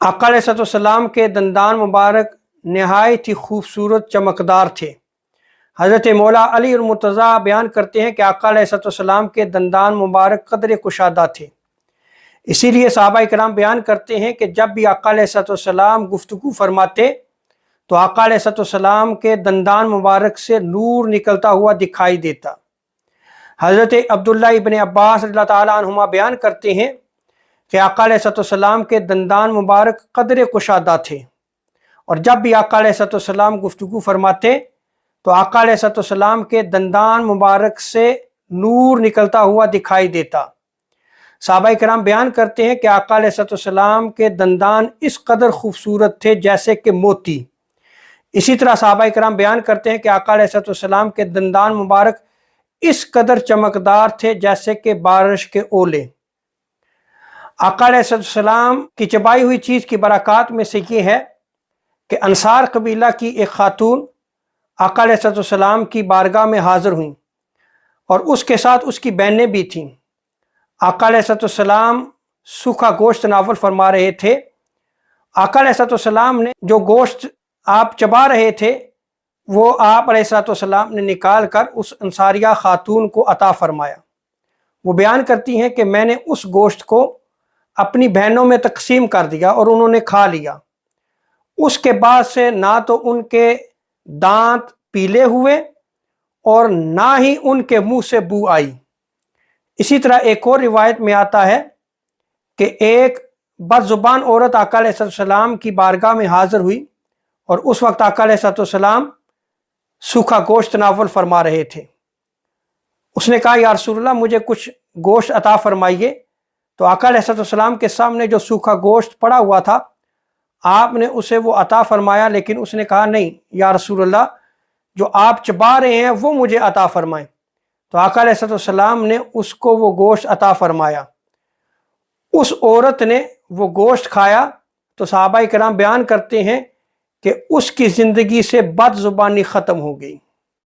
آقا علیہ السلام کے دندان مبارک نہایت ہی خوبصورت چمکدار تھے۔ حضرت مولا علی المرتضیٰ بیان کرتے ہیں کہ آقا علیہ السلام کے دندان مبارک قدر کشادہ تھے۔ اسی لیے صحابہ کرام بیان کرتے ہیں کہ جب بھی آقا علیہ السلام گفتگو فرماتے تو آقا علیہ السلام کے دندان مبارک سے نور نکلتا ہوا دکھائی دیتا۔ حضرت عبداللہ ابن عباس رضی اللہ تعالیٰ عنہما بیان کرتے ہیں کہ آقا علیہ السلام کے دندان مبارک قدر کشادہ تھے، اور جب بھی آقا علیہ السلام گفتگو فرماتے تو آقا علیہ السلام کے دندان مبارک سے نور نکلتا ہوا دکھائی دیتا۔ صحابہ کرام بیان کرتے ہیں کہ آقا علیہ السلام کے دندان اس قدر خوبصورت تھے جیسے کہ موتی۔ اسی طرح صحابہ کرام بیان کرتے ہیں کہ آقا علیہ السلام کے دندان مبارک اس قدر چمکدار تھے جیسے کہ بارش کے اولے۔ آقا علیہ السلام کی چبائی ہوئی چیز کی برکات میں سے یہ ہے کہ انصار قبیلہ کی ایک خاتون آقا علیہ السلام کی بارگاہ میں حاضر ہوئیں، اور اس کے ساتھ اس کی بہنیں بھی تھیں۔ آقا علیہ السلام سوکھا گوشت تناول فرما رہے تھے۔ آقا علیہ السلام نے جو گوشت آپ چبا رہے تھے وہ آپ علیہ السلام نے نکال کر اس انصاریہ خاتون کو عطا فرمایا۔ وہ بیان کرتی ہیں کہ میں نے اس گوشت کو اپنی بہنوں میں تقسیم کر دیا اور انہوں نے کھا لیا۔ اس کے بعد سے نہ تو ان کے دانت پیلے ہوئے اور نہ ہی ان کے منہ سے بو آئی۔ اسی طرح ایک اور روایت میں آتا ہے کہ ایک بد زبان عورت آقا علیہ السلام کی بارگاہ میں حاضر ہوئی، اور اس وقت آقا علیہ السلام سوکھا گوشت تناول فرما رہے تھے۔ اس نے کہا یا رسول اللہ مجھے کچھ گوشت عطا فرمائیے۔ تو آقا علیہ السلام کے سامنے جو سوکھا گوشت پڑا ہوا تھا آپ نے اسے وہ عطا فرمایا، لیکن اس نے کہا نہیں یا رسول اللہ جو آپ چبا رہے ہیں وہ مجھے عطا فرمائیں۔ تو آقا علیہ السلام نے اس کو وہ گوشت عطا فرمایا۔ اس عورت نے وہ گوشت کھایا تو صحابہ کرام بیان کرتے ہیں کہ اس کی زندگی سے بد زبانی ختم ہو گئی۔